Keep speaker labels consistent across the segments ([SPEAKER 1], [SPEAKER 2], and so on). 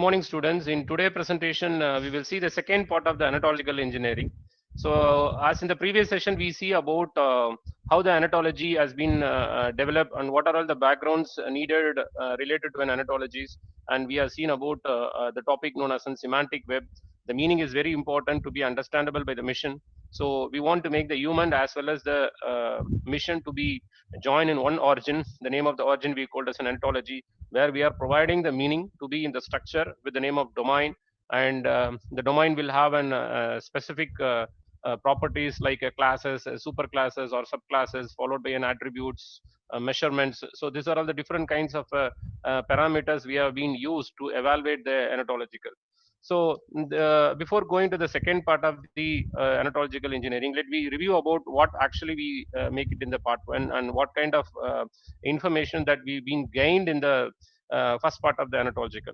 [SPEAKER 1] morning, students. In today's presentation, we will see the second part of the anatological engineering. So, as in the previous session, we see about how the anatology has been developed and what are all the backgrounds needed related to an anatologies. And we have seen about the topic known as a semantic web. The meaning is very important to be understandable by the mission. So, we want to make the human as well as the mission to be joined in one origin. The name of the origin we called as an anatology, where we are providing the meaning to be in the structure with the name of domain, and the domain will have an specific properties like classes, super classes or subclasses, followed by an attributes, measurements. So these are all the different kinds of parameters we have been used to evaluate the anatological. So before going to the second part of the anatological engineering, let me review about what actually we make it in the part one and what kind of information that we've been gained in the first part of the anatological.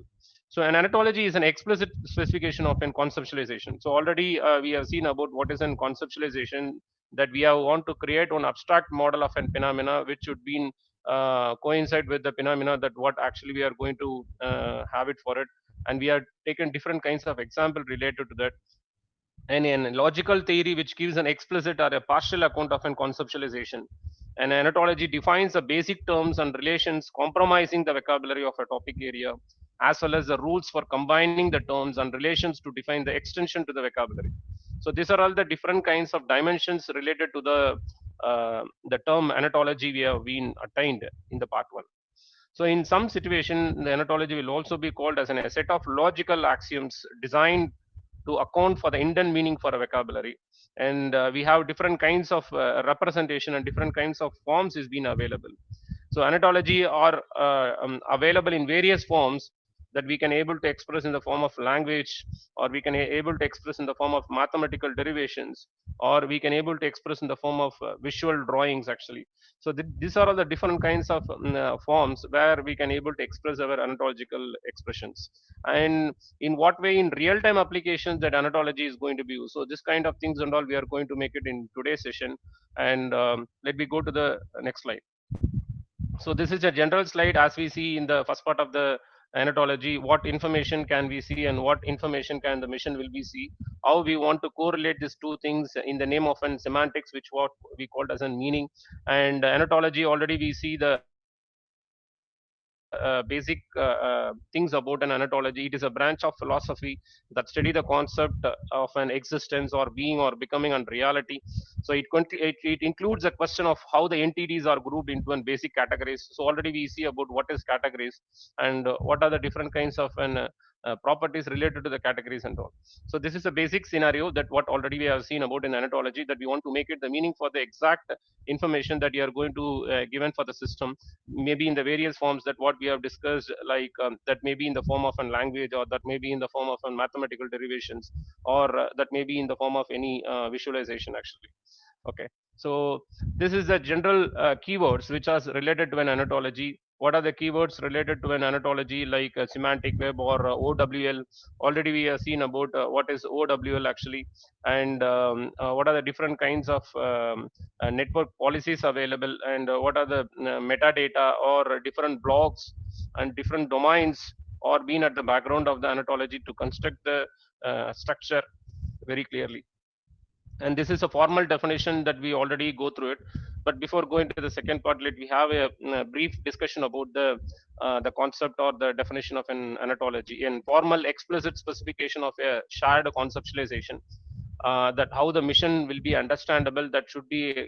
[SPEAKER 1] So an anatology is an explicit specification of an conceptualization. So already we have seen about what is an conceptualization, that we have want to create an abstract model of an phenomena which should be coincide with the phenomena that what actually we are going to have it for it. And we have taken different kinds of example related to that. And in logical theory which gives an explicit or a partial account of an conceptualization. An anatology defines the basic terms and relations compromising the vocabulary of a topic area, as well as the rules for combining the terms and relations to define the extension to the vocabulary. So these are all the different kinds of dimensions related to the term anatology we have been attained in the part one. So in some situation, the anatology will also be called as a set of logical axioms designed to account for the indent meaning for a vocabulary. And we have different kinds of representation and different kinds of forms is being available. So anatology are available in various forms that we can able to express in the form of language, or we can able to express in the form of mathematical derivations, or we can able to express in the form of visual drawings actually. So these are all the different kinds of forms where we can able to express our anatological expressions. And in what way in real time applications that anatology is going to be used. So this kind of things and all we are going to make it in today's session. And let me go to the next slide. So this is a general slide. As we see in the first part of the anatology, what information can we see and what information can the mission will be see, how we want to correlate these two things in the name of an semantics, which what we called as a meaning. And anatology, already we see the basic things about an anatology. It is a branch of philosophy that study the concept of an existence or being or becoming and reality. So it includes a question of how the entities are grouped into one basic categories. So already we see about what is categories and what are the different kinds of an properties related to the categories and all. So this is a basic scenario that what already we have seen about in anatology, that we want to make it the meaning for the exact information that you are going to given for the system, maybe in the various forms that what we have discussed, like that may be in the form of a language, or that may be in the form of a mathematical derivations, or that may be in the form of any visualization actually. Okay, so this is the general keywords which are related to an anatology. What are the keywords related to an anatology, like semantic web or OWL? Already we have seen about what is OWL actually, and what are the different kinds of network policies available, and what are the metadata or different blocks and different domains or being at the background of the anatology to construct the structure very clearly. And this is a formal definition that we already go through it. But before going to the second part, let me have a brief discussion about the concept or the definition of an anatology, in formal explicit specification of a shared conceptualization, that how the mission will be understandable, that should be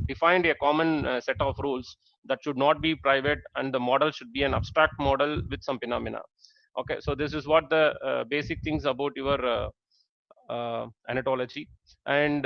[SPEAKER 1] defined a common set of rules that should not be private, and the model should be an abstract model with some phenomena. Okay, so this is what the basic things about your anatology. And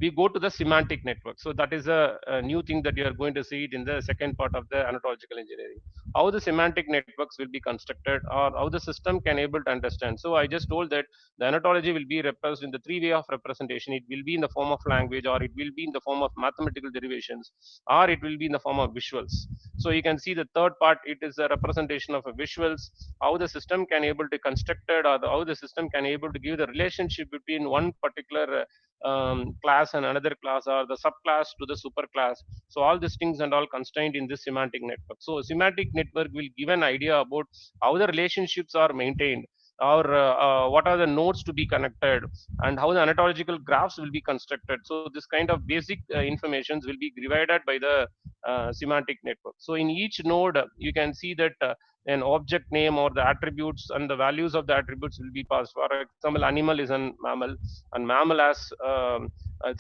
[SPEAKER 1] we go to the semantic network. So that is a new thing that you are going to see it in the second part of the anatological engineering, how the semantic networks will be constructed, or how the system can able to understand. So I just told that the anatology will be represented in the three way of representation. It will be in the form of language, or it will be in the form of mathematical derivations, or it will be in the form of visuals. So you can see the third part, it is a representation of a visuals, how the system can able to construct it, or how the system can able to give the relationship between one particular class and another class, or the subclass to the superclass. So all these things and all constrained in this semantic network. So semantic network will give an idea about how the relationships are maintained, or what are the nodes to be connected, and how the anatological graphs will be constructed. So this kind of basic informations will be divided by the semantic network. So in each node, you can see that an object name or the attributes and the values of the attributes will be passed. For example, animal is a mammal, and mammal has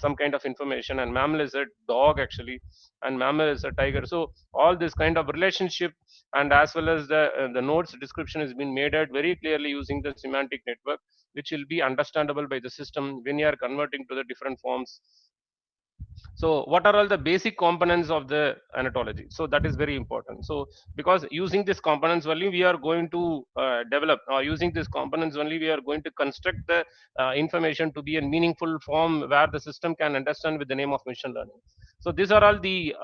[SPEAKER 1] some kind of information, and mammal is a dog actually, and mammal is a tiger. So all this kind of relationship, and as well as the nodes description has been made out very clearly using the semantic network, which will be understandable by the system when you are converting to the different forms. So what are all the basic components of the anatology? So that is very important. So because using these components only we are going to develop, or using these components only we are going to construct the information to be a meaningful form where the system can understand with the name of machine learning. So these are all the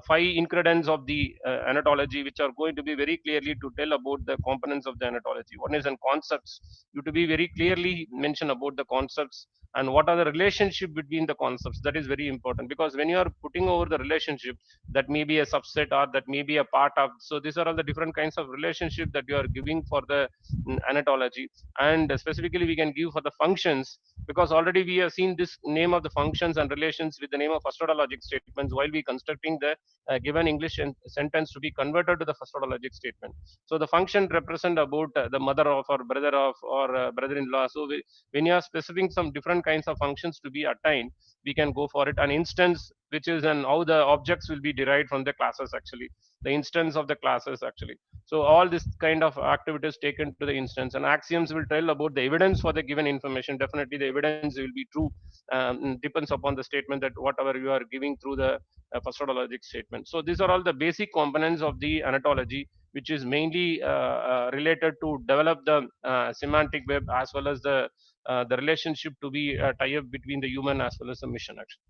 [SPEAKER 1] five ingredients of the anatology, which are going to be very clearly to tell about the components of the anatology. One is in concepts, you to be very clearly mention about the concepts and what are the relationship between the concepts. That is very important, because when you are putting over the relationship, that may be a subset or that may be a part of. So these are all the different kinds of relationship that you are giving for the anatology. And specifically we can give for the functions, because already we have seen this name of the functions and relations with the name of first order logic statements while we constructing the given English sentence to be converted to the first order logic statement. So the function represent about the mother of, or brother of, or brother-in-law. So when you are specifying some different kinds of functions to be attained, we can go for it. An instance, which is and how the objects will be derived from the classes actually, the instance of the classes actually. So all this kind of activities taken to the instance, and axioms will tell about the evidence for the given information. Definitely the evidence will be true, depends upon the statement that whatever you are giving through the first order logic statement. So these are all the basic components of the anatology, which is mainly related to develop the semantic web, as well as the relationship to be tie up between the human as well as the machine action.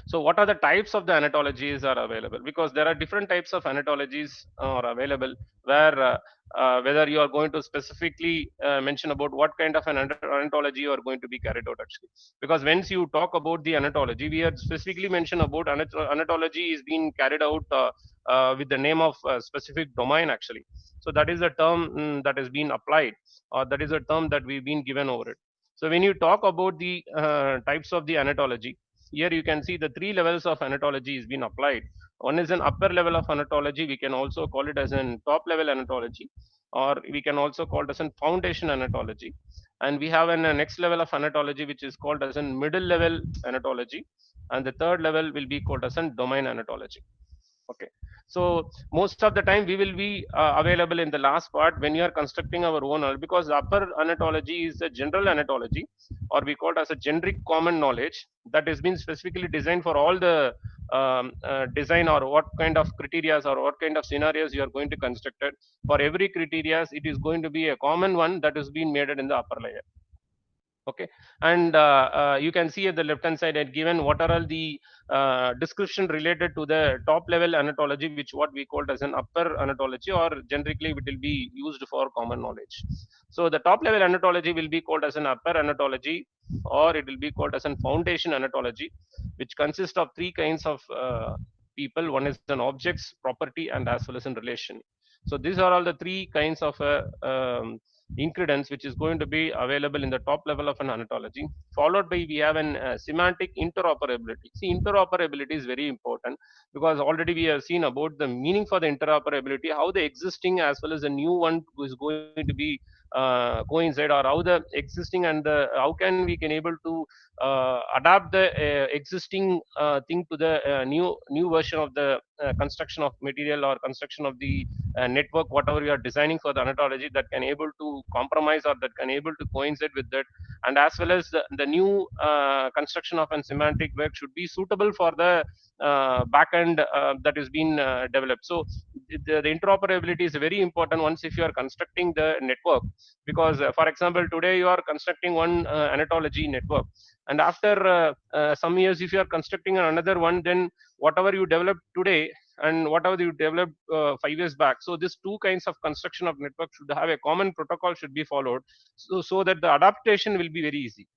[SPEAKER 1] So what are the types of the anatologies are available? Because there are different types of anatologies are available, where whether you are going to specifically mention about what kind of an anatology you are going to be carried out actually. Because once you talk about the anatology, we are specifically mentioned about anatology is being carried out with the name of specific domain actually. So that is the term that has been applied, or that is a term that we've been given over it. So when you talk about the types of the anatology, here you can see the three levels of anatology is being applied. One is an upper level of anatology. We can also call it as an top level anatology, or we can also call it as a foundation anatology. And we have a next level of anatology, which is called as a middle level anatology. And the third level will be called as a domain anatology. Okay. So most of the time we will be available in the last part when you are constructing our own, because the upper anatology is a general anatology, or we call it as a generic common knowledge that has been specifically designed for all the design, or what kind of criteria or what kind of scenarios you are going to construct it. For every criteria, it is going to be a common one that is being made in the upper layer. Okay. And you can see at the left hand side I'd given what are all the description related to the top level anatology, which what we called as an upper anatology, or generically it will be used for common knowledge. So the top level anatology will be called as an upper anatology, or it will be called as an foundation anatology, which consists of three kinds of people. One is an objects, property, and as well as in relation. So these are all the three kinds of ingredients which is going to be available in the top level of an anatology. Followed by we have an semantic interoperability. See, interoperability is very important, because already we have seen about the meaning for the interoperability, how the existing as well as the new one is going to be coincide, or how the existing and the how can we can able to adapt the existing thing to the new version of the construction of material, or construction of the network, whatever you are designing for the anatology, that can able to compromise or that can able to coincide with that. And as well as the new construction of a semantic web should be suitable for the backend that is being developed. So the interoperability is very important once if you are constructing the network, because for example today you are constructing one anatology network, and after some years if you are constructing another one, then whatever you develop today and whatever you developed 5 years back, so these two kinds of construction of network should have a common protocol should be followed, so that the adaptation will be very easy.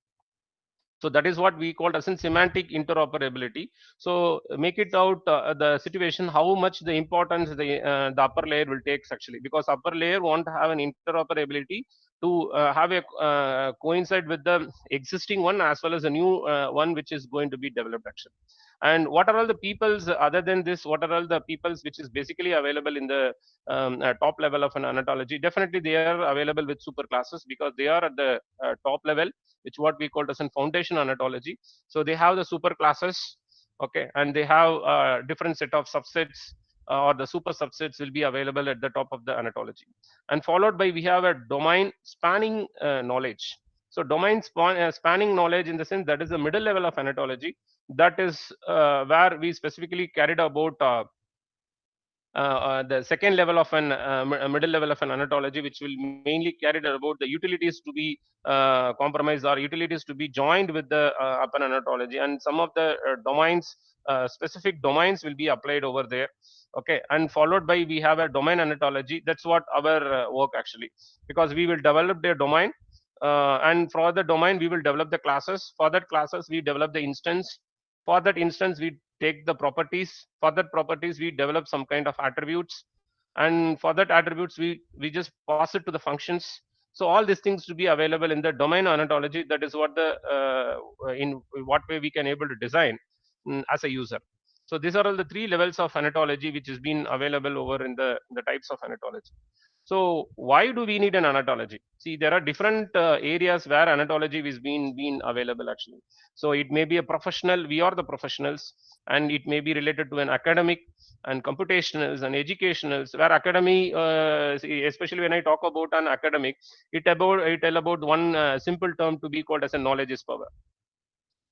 [SPEAKER 1] So that is what we call as in semantic interoperability. So make it out the situation how much the importance the upper layer will take actually, because upper layer want to have an interoperability to have a coincide with the existing one as well as a new one which is going to be developed actually. And what are all the peoples other than this? What are all the peoples which is basically available in the top level of an anatology? Definitely they are available with super classes because they are at the top level, which what we call as in foundation anatology. So they have the super classes, okay, and they have different set of subsets or the super subsets will be available at the top of the anatology. And followed by we have a domain spanning knowledge. So domain spanning knowledge in the sense that is the middle level of anatology. That is where we specifically carried about the second level of an middle level of an anatology, which will mainly carry about the utilities to be compromised or utilities to be joined with the upper anatology, and some of the domains, specific domains will be applied over there. Okay, and followed by we have a domain anatology. That's what our work actually, because we will develop the domain, and for the domain we will develop the classes. For that classes we develop the instance. For that instance we take the properties. For that properties we develop some kind of attributes, and for that attributes we just pass it to the functions. So all these things to be available in the domain anatology. That is what the in what way we can able to design as a user. So these are all the three levels of anatology which has been available over in the types of anatology. So why do we need an anatology? See, there are different areas where anatology is being available actually. So it may be a professional. We are the professionals, and it may be related to an academic and computationals and educationals. Where academy, especially when I talk about an academic, it tell about one simple term to be called as a knowledge is power.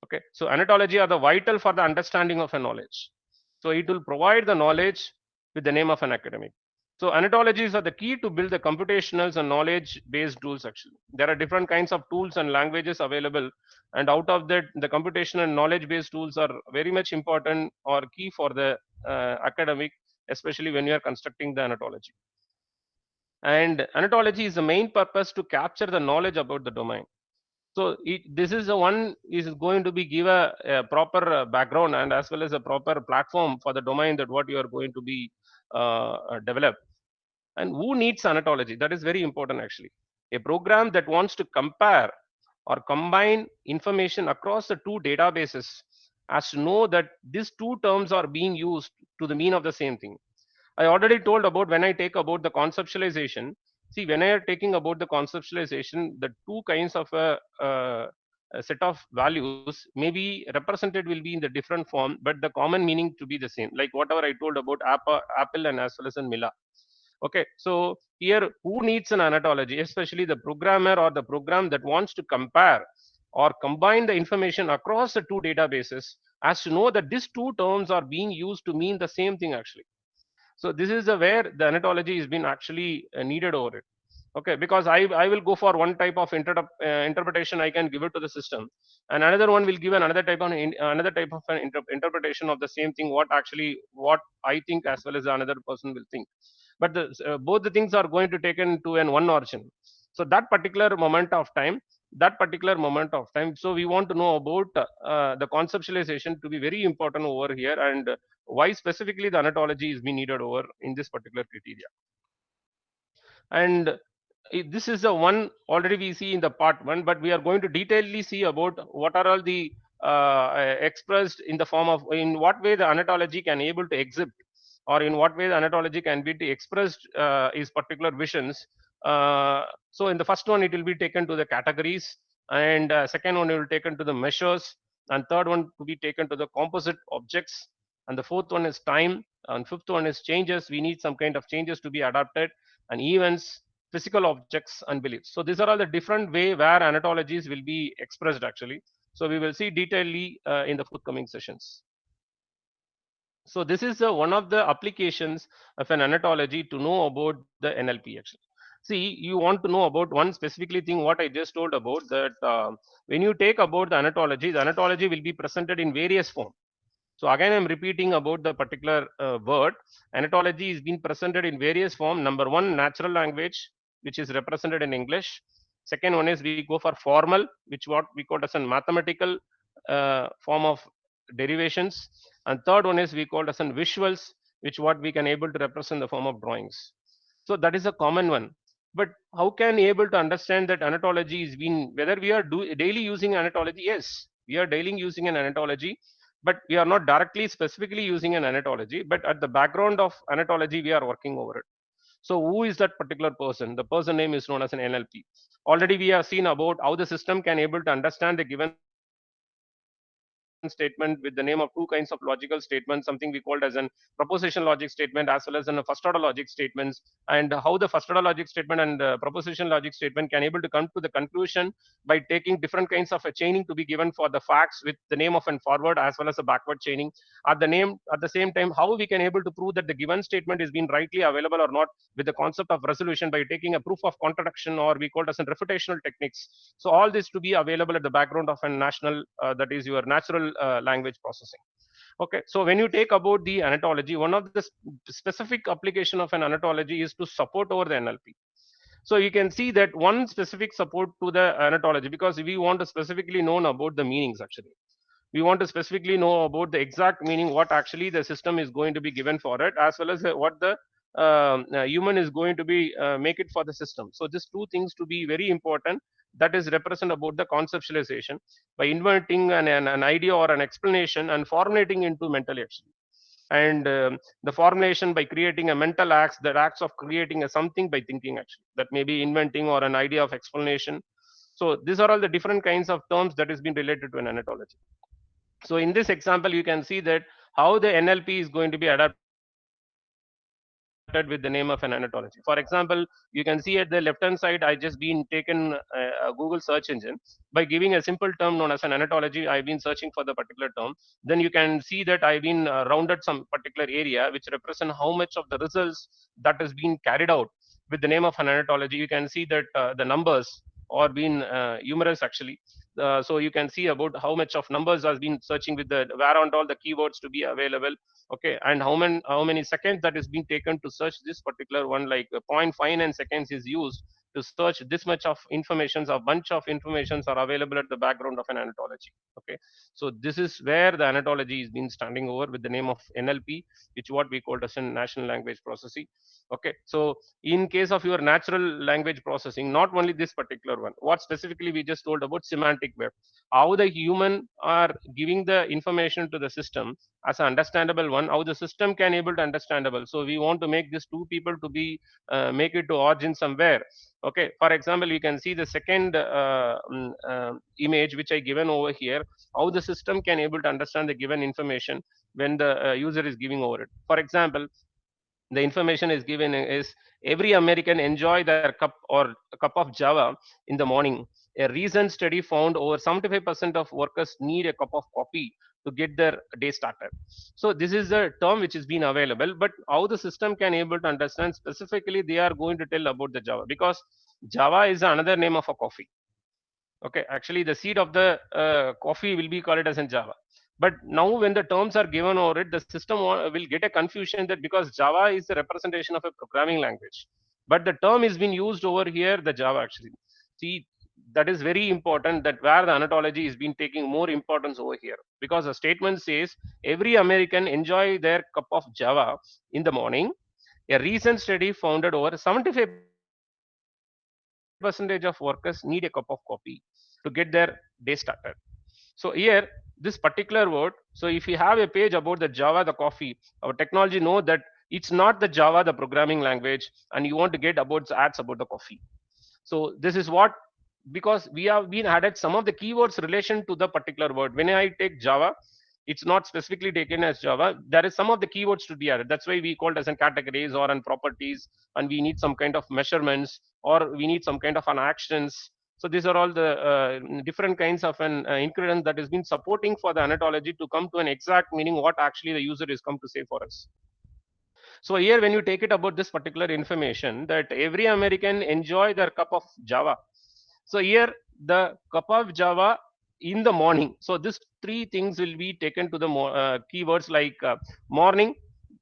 [SPEAKER 1] Okay, so anatology are the vital for the understanding of a knowledge. So it will provide the knowledge with the name of an academic. So anatologies are the key to build the computationals and knowledge based tools actually. There are different kinds of tools and languages available, and out of that the computational and knowledge based tools are very much important or key for the academic, especially when you are constructing the anatology. And anatology is the main purpose to capture the knowledge about the domain. So this is the one is going to be give a proper background and as well as a proper platform for the domain that what you are going to be develop. And who needs anatology? That is very important actually. A program that wants to compare or combine information across the two databases has to know that these two terms are being used to the mean of the same thing. I already told about when I take about the conceptualization. See, when I am taking about the conceptualization, the two kinds of a set of values may be represented will be in the different form, but the common meaning to be the same. Like whatever I told about apple and as well as in Mila. Okay, so here who needs an anatology, especially the programmer or the program that wants to compare or combine the information across the two databases, has to know that these two terms are being used to mean the same thing actually. So this is where the anatology has been actually needed over it. Okay, because I will go for one type of interpretation, I can give it to the system, and another one will give another type of another type of an interpretation of the same thing, what actually what I think as well as another person will think. But both the things are going to taken to an one origin. So that particular moment of time, so we want to know about the conceptualization to be very important over here, and why specifically the anatology is being needed over in this particular criteria. And this is the one already we see in the part one, but we are going to detailedly see about what are all the expressed in the form of in what way the anatology can able to exhibit, or in what way the anatology can be expressed is particular visions. So in the first one it will be taken to the categories, and second one it will taken to the measures, and third one to be taken to the composite objects, and the fourth one is time, and fifth one is changes. We need some kind of changes to be adapted, and events, physical objects and beliefs. So these are all the different way where anatologies will be expressed actually. So we will see detailedly in the forthcoming sessions. So this is one of the applications of an anatology to know about the NLP actually. See, you want to know about one specifically thing what I just told about that when you take about the anatology will be presented in various form. So again, I'm repeating about the particular word. Anatology is being presented in various form. Number one, natural language, which is represented in English. Second one is we go for formal, which what we call as a mathematical form of derivations. And third one is we call as an visuals, which what we can able to represent the form of drawings. So that is a common one. But how can we able to understand that anatology is being, whether we are daily using anatology? Yes, we are daily using an anatology, but we are not directly specifically using an anatology, but at the background of anatology we are working over it. So who is that particular person? The person name is known as an NLP. Already we have seen about how the system can able to understand the given statement with the name of two kinds of logical statements, something we called as an proposition logic statement as well as an first order logic statements, and how the first order logic statement and proposition logic statement can able to come to the conclusion by taking different kinds of a chaining to be given for the facts with the name of an forward as well as a backward chaining. At the same time, how we can able to prove that the given statement is being rightly available or not, with the concept of resolution by taking a proof of contradiction, or we call it as in reputational techniques. So all this to be available at the background of a national, that is your natural language processing. Okay, so when you take about the anatology, one of the specific application of an anatology is to support over the NLP. So you can see that one specific support to the anatology, because we want to specifically know about the meanings actually. We want to specifically know about the exact meaning, what actually the system is going to be given for it, as well as what the human is going to be make it for the system. So these two things to be very important, that is represent about the conceptualization by inverting an idea or an explanation and formulating into mental action. And the formulation by creating a mental acts, that acts of creating a something by thinking action, that may be inventing or an idea of explanation. So these are all the different kinds of terms that has been related to an anatology. So in this example, you can see that how the NLP is going to be adapted with the name of an anatology. For example, you can see at the left hand side, I just been taken a Google search engine by giving a simple term known as an anatology. I've been searching for the particular term. Then you can see that I've been rounded some particular area which represent how much of the results that is being carried out with the name of an anatology. You can see that the numbers are being humorous actually. So you can see about how much of numbers has been searching with the where on all the keywords to be available. Okay, and how many seconds that is being taken to search this particular one, like 0.59 seconds is used to search this much of informations. A bunch of informations are available at the background of an anatology. Okay, so this is where the anatology is being standing over with the name of NLP, which what we call as a national language processing. Okay, so in case of your natural language processing, not only this particular one, what specifically we just told about semantic web, how the human are giving the information to the system as an understandable one, how the system can able to understandable. So we want to make these two people to be make it to origin somewhere. Okay, for example, you can see the second image which I given over here, how the system can able to understand the given information when the user is giving over it. For example, the information is given is every American enjoy their cup or a cup of Java in the morning. A recent study found over 75% of workers need a cup of coffee to get their day started. So this is the term which is being available, but how the system can able to understand specifically, they are going to tell about the Java, because Java is another name of a coffee. Okay, actually the seed of the coffee will be called as in Java. But now when the terms are given over it, the system will get a confusion that because Java is the representation of a programming language, but the term is being used over here, the Java actually. See, that is very important, that where the anatology is being taking more importance over here, because the statement says every American enjoy their cup of Java in the morning. A recent study found that over 75% of workers need a cup of coffee to get their day started. So here, this particular word, so if you have a page about the Java, the coffee, our technology know that it's not the Java, the programming language, and you want to get about the ads about the coffee. So this is what, because we have been added some of the keywords relation to the particular word. When I take Java, it's not specifically taken as Java. There is some of the keywords to be added. That's why we call it as in categories or in properties, and we need some kind of measurements, or we need some kind of an actions. So these are all the different kinds of an ingredient that has been supporting for the anatology to come to an exact meaning what actually the user is come to say for us. So here, when you take it about this particular information, that every American enjoy their cup of Java. So here, the cup of Java in the morning. So this three things will be taken to the keywords like morning.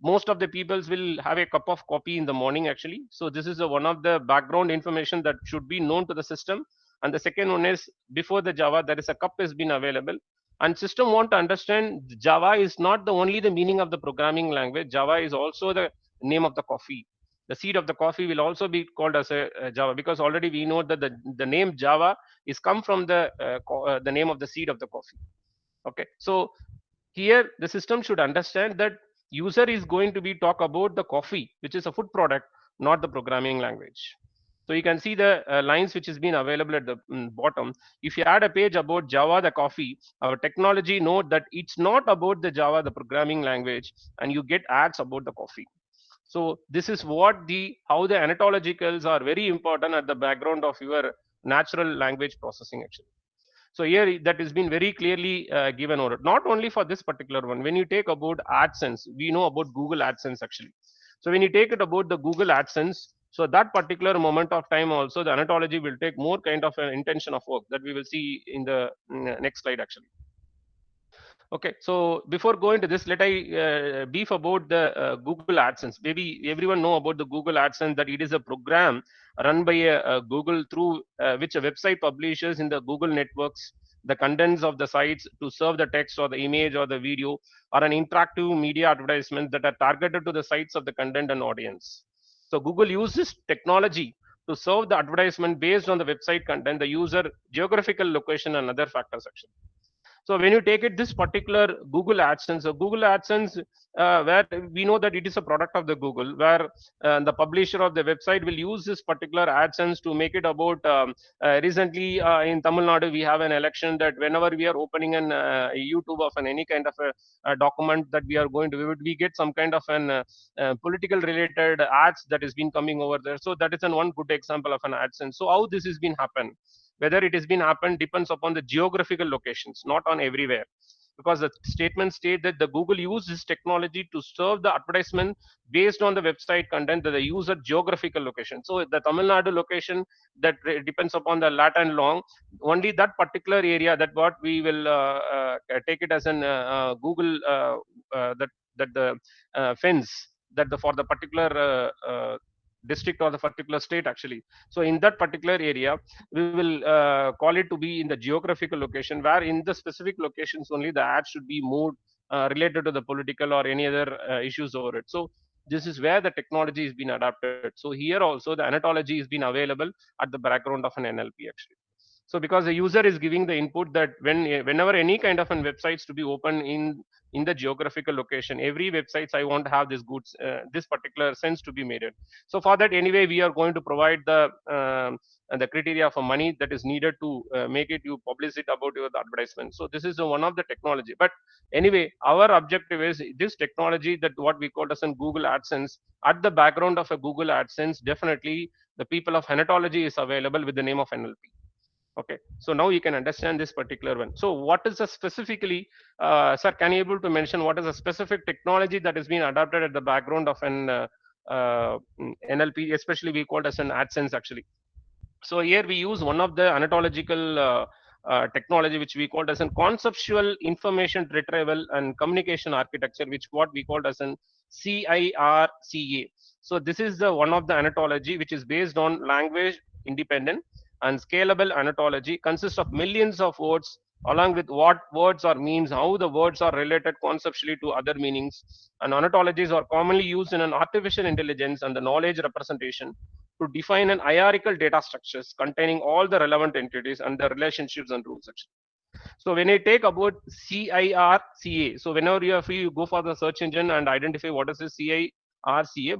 [SPEAKER 1] Most of the peoples will have a cup of coffee in the morning actually. So this is one of the background information that should be known to the system. And the second one is before the Java, there is a cup has been available. And system want to understand Java is not the only the meaning of the programming language. Java is also the name of the coffee. The seed of the coffee will also be called as a Java, because already we know that the name Java is come from the name of the seed of the coffee. Okay, so here the system should understand that user is going to be talk about the coffee, which is a food product, not the programming language. So you can see the lines which has been available at the bottom. If you add a page about Java, the coffee, our technology note that it's not about the Java, the programming language, and you get ads about the coffee. So this is what how the anatologicals are very important at the background of your natural language processing actually. So here that has been very clearly given over. Not only for this particular one. When you take about AdSense, we know about Google AdSense actually. So when you take it about the Google AdSense, so that particular moment of time also the anatology will take more kind of an intention of work that we will see in the next slide actually. Okay, so before going to this, let I brief about the Google AdSense. Maybe everyone know about the Google AdSense, that it is a program run by Google through which a website publishes in the Google networks the contents of the sites to serve the text or the image or the video or an interactive media advertisement that are targeted to the sites of the content and audience. So Google uses technology to serve the advertisement based on the website content, the user geographical location and other factors actually. So when you take it this particular Google AdSense, so Google AdSense, where we know that it is a product of the Google, where the publisher of the website will use this particular AdSense to make it about. Recently in Tamil Nadu, we have an election that whenever we are opening an YouTube of any kind of a document that we are going to, we get some kind of an political related ads that has been coming over there. So that is one good example of an AdSense. So how this has been happen? Whether it has been happened depends upon the geographical locations, not on everywhere, because the statement state that the Google uses technology to serve the advertisement based on the website content that the user geographical location. So the Tamil Nadu location that depends upon the lat and long, only that particular area that what we will take it as an Google that the fence that the for the particular district or the particular state actually. So in that particular area, we will call it to be in the geographical location, where in the specific locations only the ad should be moved related to the political or any other issues over it. So this is where the technology has been adapted. So here also the anatology has been available at the background of an NLP actually. So because the user is giving the input that whenever any kind of an websites to be open in the geographical location, every websites I want to have this goods this particular sense to be made it. So for that anyway we are going to provide the criteria for money that is needed to make it you publish it about your advertisement. So this is one of the technology. But anyway, our objective is this technology that what we call as in Google AdSense. At the background of a Google AdSense, definitely the people of anatology is available with the name of NLP. Okay, so now you can understand this particular one. So what is the specifically, sir, can you able to mention what is a specific technology that has been adopted at the background of an NLP, especially we call it as an AdSense actually. So here we use one of the anatological technology which we called as a conceptual information retrieval and communication architecture, which what we called as an CIRCA. So this is the one of the anatology which is based on language independent and scalable anatology, consists of millions of words along with what words are means, how the words are related conceptually to other meanings. And anatologies are commonly used in an artificial intelligence and the knowledge representation to define an hierarchical data structures containing all the relevant entities and the relationships and rules. So when I take about CIRCA, so whenever you go for the search engine and identify what is the CIRCA,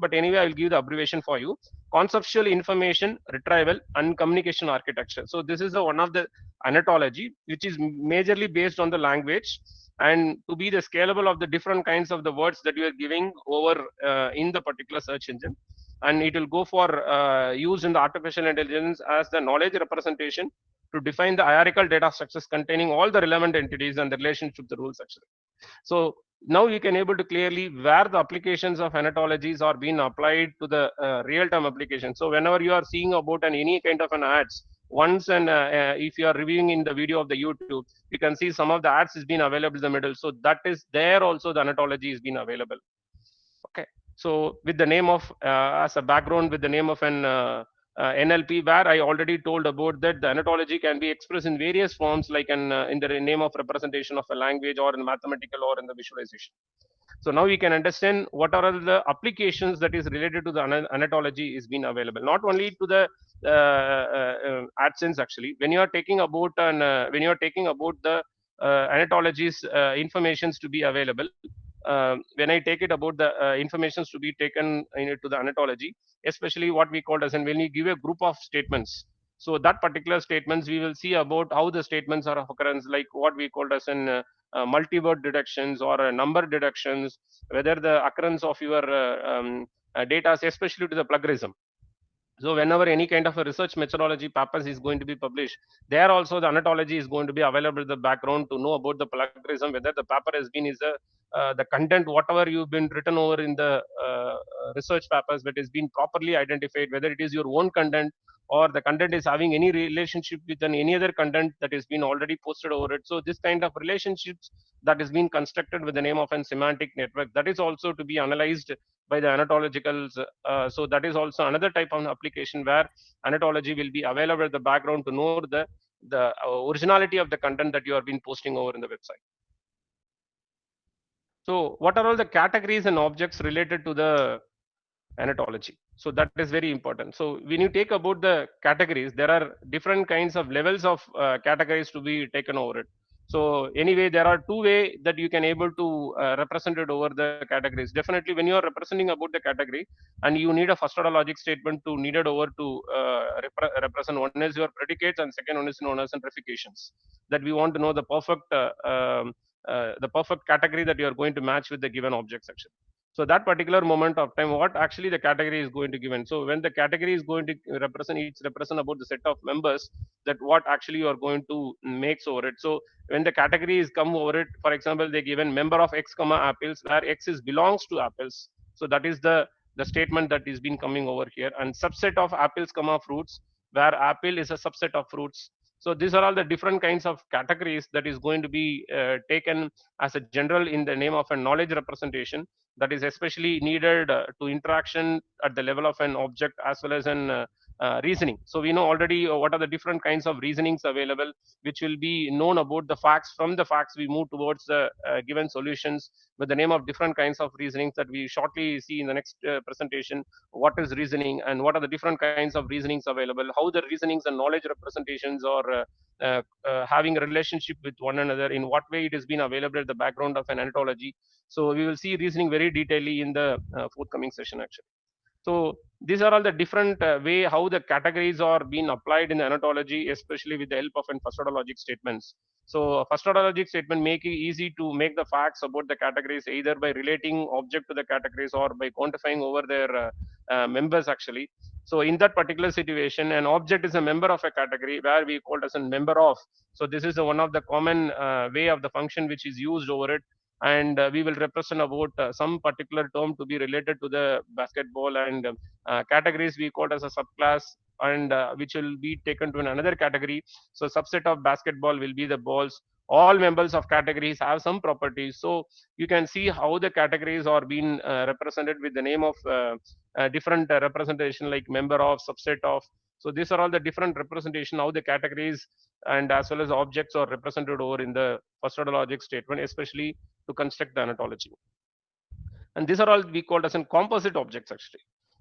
[SPEAKER 1] but anyway, I'll give the abbreviation for you. Conceptual information retrieval and communication architecture. So this is one of the anatology which is majorly based on the language and to be the scalable of the different kinds of the words that you are giving over in the particular search engine. And it will go for use in the artificial intelligence as the knowledge representation to define the hierarchical data structures containing all the relevant entities and the relationship to the rules actually. So now you can able to clearly where the applications of anatologies are being applied to the real-time application. So whenever you are seeing about any kind of an ads, once and if you are reviewing in the video of the YouTube, you can see some of the ads is being available in the middle. So that is there also the anatology is being available. Okay. So with the name of as a background with the name of an NLP, where I already told about that the anatology can be expressed in various forms, like in the name of representation of a language, or in mathematical, or in the visualization. So now we can understand what are all the applications that is related to the anatology is being available, not only to the AdSense actually. When you are taking about when you are taking about the anatologies informations to be available, when I take it about the informations to be taken to the anatology, especially what we call as, and when you give a group of statements, so that particular statements we will see about how the statements are of occurrence, like what we called as an multi-word deductions or number deductions, whether the occurrence of your data, especially to the plagiarism. So whenever any kind of a research methodology papers is going to be published, there also the anatology is going to be available in the background to know about the plagiarism, whether the paper has been is the content, whatever you've been written over in the research papers, that is being properly identified, whether it is your own content or the content is having any relationship with any other content that has been already posted over it. So this kind of relationships that is being constructed with the name of a semantic network, that is also to be analyzed by the anatologicals. So that is also another type of application where anatology will be available in the background to know the originality of the content that you have been posting over in the website. So what are all the categories and objects related to the anatology? So that is very important. So when you take about the categories, there are different kinds of levels of categories to be taken over it. So anyway, there are two way that you can able to represent it over the categories. Definitely, when you are representing about the category, and you need a first order logic statement to needed over to represent, one is your predicates and second one is known as verifications. That we want to know the perfect category that you are going to match with the given object section. So that particular moment of time, what actually the category is going to given. So when the category is going to represent, it's represent about the set of members, that what actually you are going to make over it. So when the category is come over it, for example, they given member of X comma apples, where X is belongs to apples. So that is the statement that is been coming over here, and subset of apples comma fruits, where apple is a subset of fruits. So these are all the different kinds of categories that is going to be taken as a general in the name of a knowledge representation, that is especially needed to interaction at the level of an object as well as an reasoning. So we know already what are the different kinds of reasonings available, which will be known about the facts. From the facts, we move towards the given solutions with the name of different kinds of reasonings that we shortly see in the next presentation. What is reasoning and what are the different kinds of reasonings available? How the reasonings and knowledge representations are having a relationship with one another, in what way it has been available at the background of an anatology. So we will see reasoning very detailedly in the forthcoming session actually. So these are all the different way how the categories are being applied in the anatology, especially with the help of an first order logic statements. So first order logic statement make it easy to make the facts about the categories either by relating object to the categories or by quantifying over their members actually. So in that particular situation, an object is a member of a category where we call it as a member of. So this is one of the common way of the function which is used over it, and we will represent about some particular term to be related to the basketball, and categories we call as a subclass, and which will be taken to another category. So subset of basketball will be the balls. All members of categories have some properties. So you can see how the categories are being represented with the name of different representation, like member of, subset of. So these are all the different representation how the categories and as well as objects are represented over in the first order logic statement, especially to construct the anatology. And these are all we called as in composite objects actually.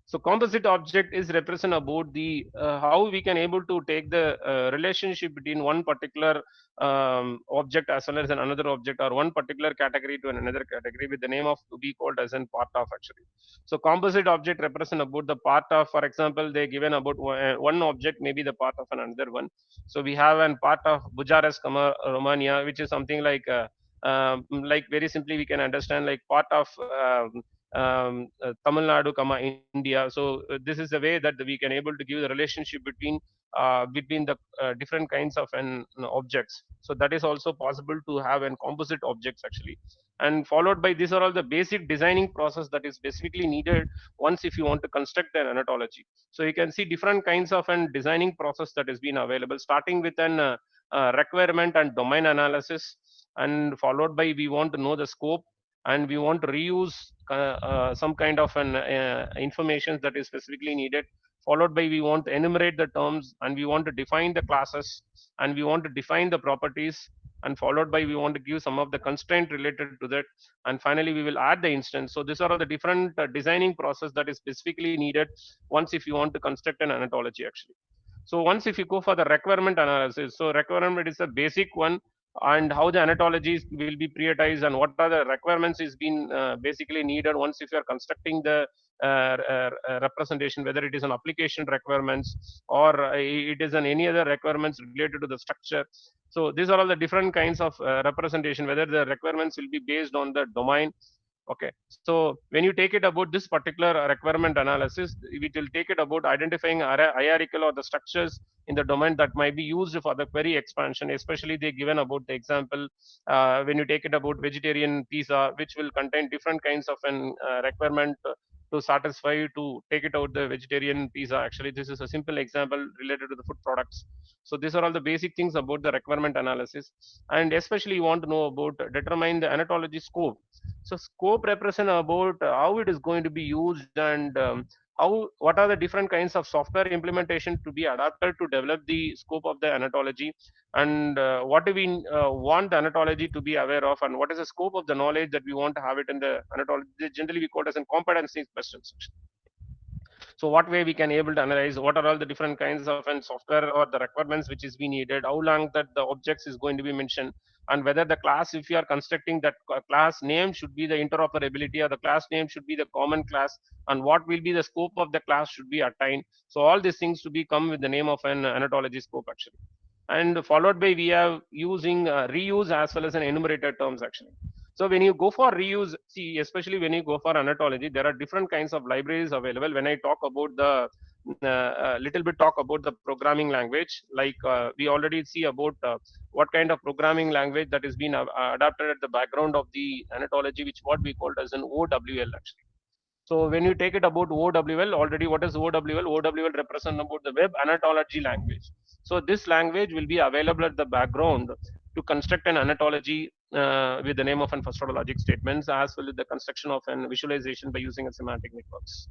[SPEAKER 1] So composite object is represent about the how we can able to take the relationship between one particular object as well as another object, or one particular category to another category, with the name of to be called as an part of actually. So composite object represent about the part of, for example, they given about one object may be the part of another one. So we have an part of Bucharest, Romania, which is something like very simply we can understand like part of Tamil Nadu, India. So this is the way that we can able to give the relationship between the different kinds of an objects. So that is also possible to have an composite objects actually. And followed by these are all the basic designing process that is specifically needed once if you want to construct an anatology. So you can see different kinds of an designing process that has been available, starting with an requirement and domain analysis, and followed by we want to know the scope, and we want to reuse some kind of an information that is specifically needed. followed by we want to enumerate the terms, and we want to define the classes, and we want to define the properties, and followed by we want to give some of the constraint related to that, and finally we will add the instance. So these are all the different designing process that is specifically needed once if you want to construct an anatology actually. So once if you go for the requirement analysis, so requirement is a basic one, and how the anatologies will be prioritized and what are the requirements is being basically needed once if you are constructing the representation, whether it is an application requirements or it is an any other requirements related to the structure. So these are all the different kinds of representation, whether the requirements will be based on the domain. Okay, so when you take it about this particular requirement analysis, it will take it about identifying hierarchical or the structures in the domain that might be used for the query expansion. Especially they given about the example when you take it about vegetarian pizza, which will contain different kinds of an requirement to satisfy to take it out the vegetarian pizza. Actually, this is a simple example related to the food products. So these are all the basic things about the requirement analysis, and especially you want to know about determine the anatology scope. So scope represent about how it is going to be used, and how what are the different kinds of software implementation to be adapted to develop the scope of the anatology, and what do we want the anatology to be aware of, and what is the scope of the knowledge that we want to have it in the anatology. Generally we call it as in competency questions. So what way we can able to analyze what are all the different kinds of and software or the requirements which is being needed, how long that the objects is going to be mentioned, and whether the class, if you are constructing that class name should be the interoperability, or the class name should be the common class, and what will be the scope of the class should be attained. So all these things to be come with the name of an anatology scope actually, and followed by we have using reuse as well as an enumerated terms actually. So when you go for reuse, see, especially when you go for anatology, there are different kinds of libraries available. When I talk about the little bit talk about the programming language, like we already see about what kind of programming language that is being adapted at the background of the anatology, which what we called as an OWL actually. So when you take it about OWL, already what is OWL? OWL represent about the web anatology language. So this language will be available at the background to construct an anatology with the name of an first order logic statements, as well as the construction of an visualization by using a semantic networks.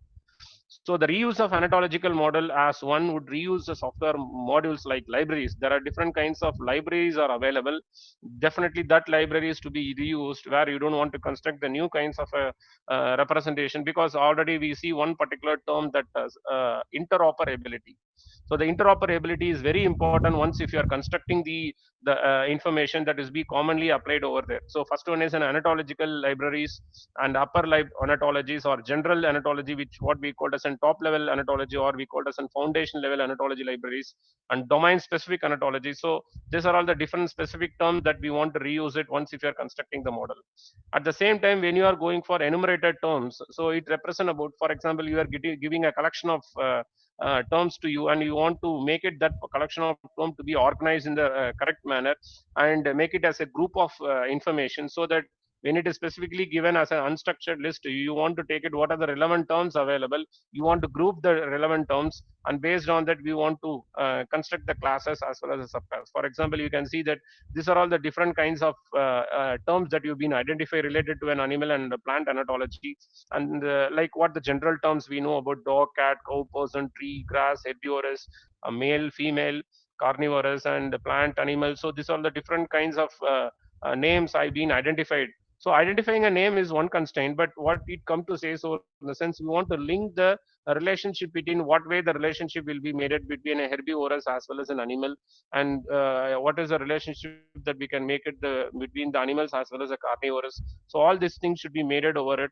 [SPEAKER 1] So the reuse of anatological model, as one would reuse the software modules like libraries. There are different kinds of libraries are available. Definitely that library is to be reused where you don't want to construct the new kinds of a representation, because already we see one particular term that interoperability. So the interoperability is very important once if you are constructing the information that is be commonly applied over there. So first one is an anatological libraries and upper anatologies or general anatology, which what we call as an top level anatology, or we call as an foundation level anatology libraries, and domain specific anatology. So these are all the different specific terms that we want to reuse it once if you are constructing the model. At the same time, when you are going for enumerated terms, so it represent about, for example, you are giving a collection of terms to you, and you want to make it that collection of terms to be organized in the correct manner, and make it as a group of information, so that when it is specifically given as an unstructured list, you want to take it what are the relevant terms available, you want to group the relevant terms, and based on that we want to construct the classes as well as a subclass. For example, you can see that these are all the different kinds of terms that you've been identified related to an animal and plant anatology, and like what the general terms we know about dog, cat, cow, person, tree, grass, herbivorous, male, female, carnivorous, and plant, animal. So these are the different kinds of names I've been identified. So identifying a name is one constraint, but what it come to say, so in the sense we want to link the relationship between what way the relationship will be made it between a herbivorous as well as an animal, and what is the relationship that we can make it the between the animals as well as the carnivorous. So all these things should be made it over it.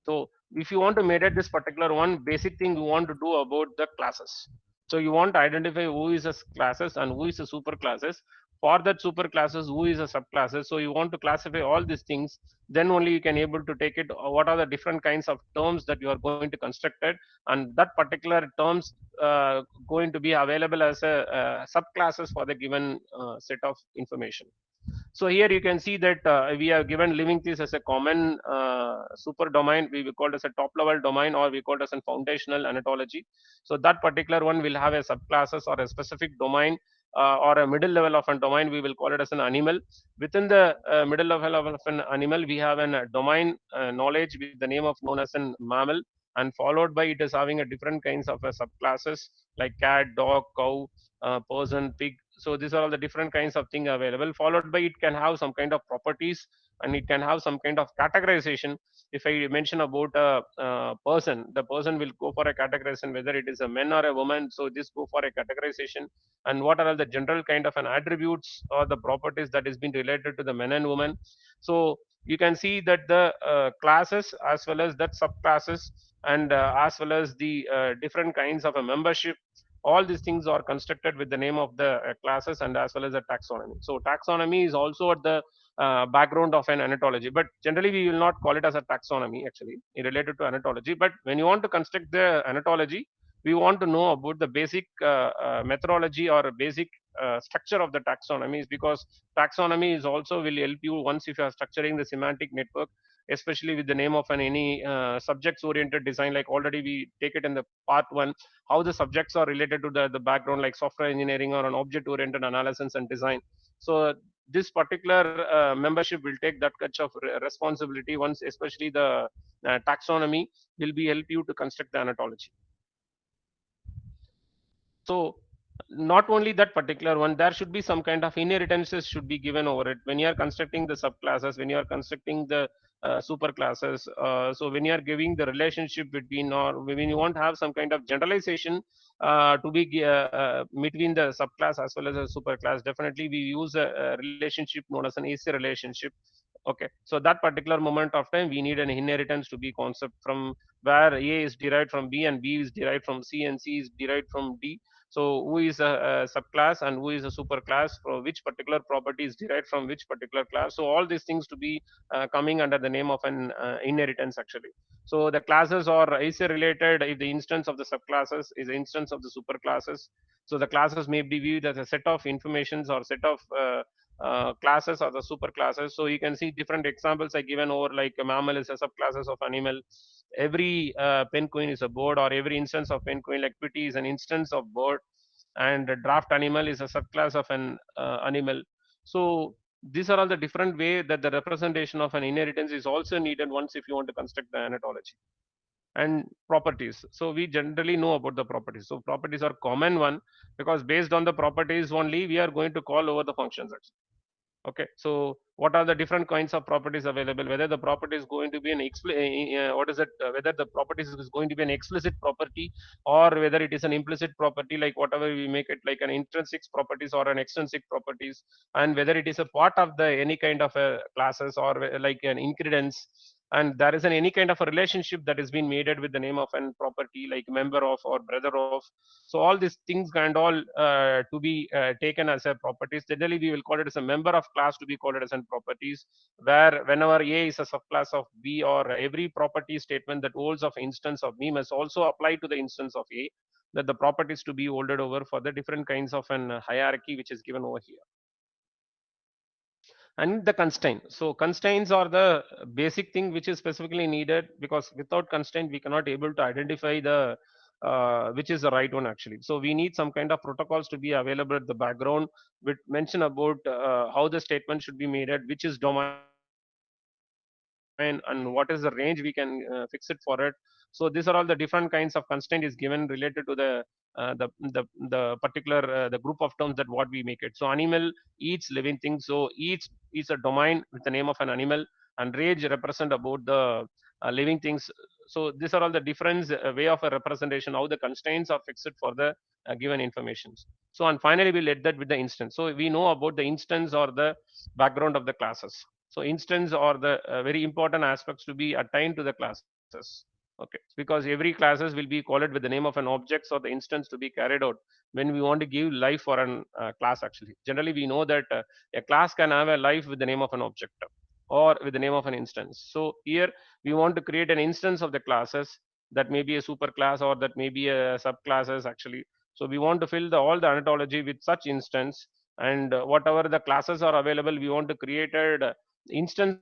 [SPEAKER 1] So if you want to mediate this particular one, basic thing you want to do about the classes. So you want to identify who is a classes and who is a super classes. For that super classes, who is a subclasses. So you want to classify all these things. Then only you can able to take it. What are the different kinds of terms that you are going to construct it, and that particular terms going to be available as a subclasses for the given set of information. So here you can see that we have given living things as a common super domain. We call it as a top level domain, or we call it as a foundational anatology. So that particular one will have a subclasses or a specific domain, or a middle level of a domain. We will call it as an animal. Within the middle level of an animal, we have a domain knowledge with the name of known as an mammal. and followed by it is having a different kinds of subclasses like cat, dog, cow, person, pig. So these are all the different kinds of thing available. Followed by it can have some kind of properties, and it can have some kind of categorization. If I mention about a person, the person will go for a categorization whether it is a man or a woman. So this go for a categorization, and what are all the general kind of an attributes or the properties that is being related to the men and women. So you can see that the classes as well as that subclasses, and as well as the different kinds of a membership, all these things are constructed with the name of the classes and as well as a taxonomy. So taxonomy is also at the background of an anatology, but generally we will not call it as a taxonomy actually related to anatology. But when you want to construct the anatology, we want to know about the basic methodology or basic structure of the taxonomies, because taxonomy is also will help you once if you are structuring the semantic network, especially with the name of an any subjects oriented design. Like already we take it in the part one, how the subjects are related to the background, like software engineering or an object oriented analysis and design. So this particular membership will take that much of responsibility once, especially the taxonomy will be help you to construct the anatology. So not only that particular one, there should be some kind of inheritances should be given over it when you are constructing the subclasses, when you are constructing the super classes. So when you are giving the relationship between, or when you want to have some kind of generalization to be between the subclass as well as a super class, definitely we use a relationship known as an AC relationship. Okay, so that particular moment of time we need an inheritance to be concept from where A is derived from B and B is derived from C and C is derived from D. So who is a subclass and who is a superclass, for which particular property is derived from which particular class. So all these things to be coming under the name of an inheritance actually. So the classes are is related if the instance of the subclasses is the instance of the superclasses. So the classes may be viewed as a set of informations or set of classes or the super classes. So you can see different examples I given over, like a mammal is a subclasses of animal. Every penguin is a bird, or every instance of penguin like pitty is an instance of bird, and a draft animal is a subclass of an animal. So these are all the different way that the representation of an inheritance is also needed once if you want to construct the anatology. And properties, so we generally know about the properties. So properties are common one, because based on the properties only we are going to call over the functions actually. Okay, so what are the different kinds of properties available? Whether the property is going to be an what is it? Whether the properties is going to be an explicit property, or whether it is an implicit property, like whatever we make it like an intrinsic properties or an extrinsic properties, and whether it is a part of the any kind of a classes or like an incredence, and there is an any kind of a relationship that is being made with the name of an property, like member of or brother of. So all these things and all to be taken as a properties. Generally, we will call it as a member of class to be called it as an properties, where whenever A is a subclass of B, or every property statement that holds of instance of B must also apply to the instance of A, that the properties to be holded over for the different kinds of an hierarchy which is given over here. And the constraint, so constraints are the basic thing which is specifically needed, because without constraint we cannot able to identify the which is the right one actually. So we need some kind of protocols to be available at the background, which mention about how the statement should be made at which is domain, and what is the range we can fix it for it. So these are all the different kinds of constraint is given related to the particular the group of terms that what we make it. So animal eats living things, so each is a domain with the name of an animal, and range represent about the living things. So these are all the different way of a representation, how the constraints are fixed for the given informations. So and finally we let that with the instance. So we know about the instance or the background of the classes. So instance are the very important aspects to be attained to the classes. Okay, because every classes will be called with the name of an objects or the instance to be carried out when we want to give life for an class actually. Generally we know that a class can have a life with the name of an object or with the name of an instance. So here we want to create an instance of the classes, that may be a super class or that may be a subclasses actually. So we want to fill all the anatology with such instance, and whatever the classes are available we want to create a instance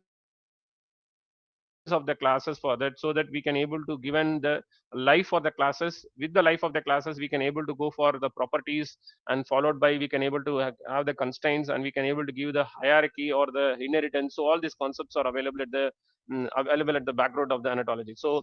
[SPEAKER 1] of the classes for that, so that we can able to given the life for the classes. With the life of the classes we can able to go for the properties, and followed by we can able to have the constraints, and we can able to give the hierarchy or the inheritance. So all these concepts are available at the available at the background of the anatology. So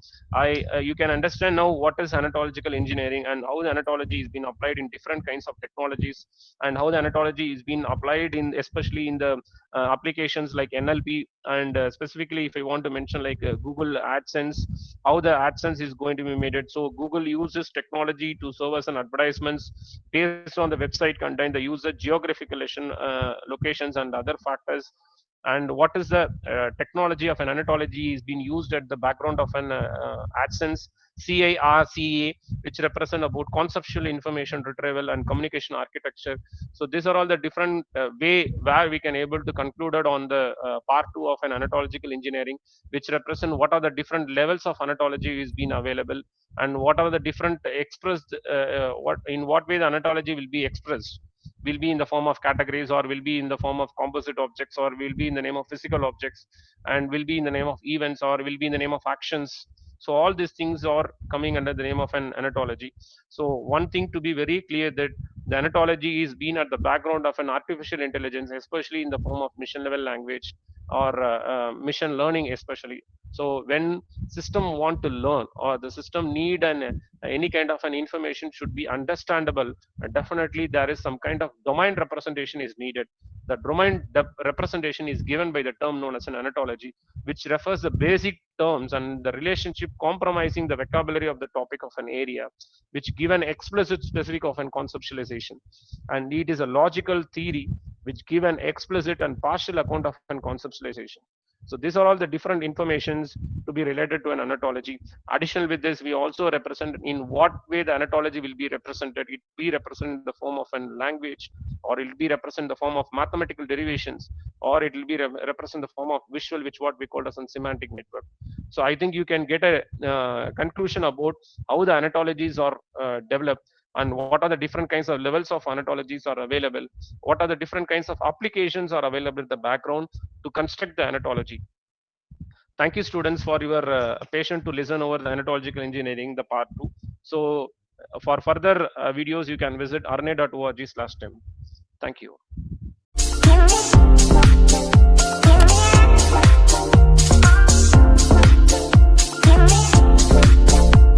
[SPEAKER 1] you can understand now what is anatological engineering and how the anatology is being applied in different kinds of technologies, and how the anatology is being applied in, especially in the applications like NLP, and specifically if I want to mention like Google AdSense, how the AdSense is going to be made it. So Google uses technology to serve as an advertisements based on the website content, the user geographical locations and other factors. And what is the technology of an anatology is being used at the background of an AdSense, CIRCA, which represent about conceptual information retrieval and communication architecture. So these are all the different way where we can able to conclude it on the part 2 of an anatological engineering, which represent what are the different levels of anatology is being available, and what are the different expressed, what in what way the anatology will be expressed, will be in the form of categories, or will be in the form of composite objects, or will be in the name of physical objects, and will be in the name of events, or will be in the name of actions. So all these things are coming under the name of an anatology. So one thing to be very clear, that the anatology is being at the background of an artificial intelligence, especially in the form of mission level language or machine learning especially. So when system want to learn, or the system need an any kind of an information should be understandable, definitely there is some kind of domain representation is needed. The domain representation is given by the term known as an anatology, which refers the basic terms and the relationship compromising the vocabulary of the topic of an area, which give an explicit specific of an conceptualization. And it is a logical theory which give an explicit and partial account of an conceptualization. So these are all the different informations to be related to an anatology. Additional with this, we also represent in what way the anatology will be represented. It will be represented in the form of a language, or it will be represented in the form of mathematical derivations, or it will be represented in the form of visual, which what we call as a semantic network. So I think you can get a conclusion about how the anatologies are developed, and what are the different kinds of levels of anatologies are available, what are the different kinds of applications are available in the background to construct the anatology. Thank you, students, for your patience to listen over the anatological engineering, the part 2. So for further videos, you can visit arne.org/STEM. Thank you.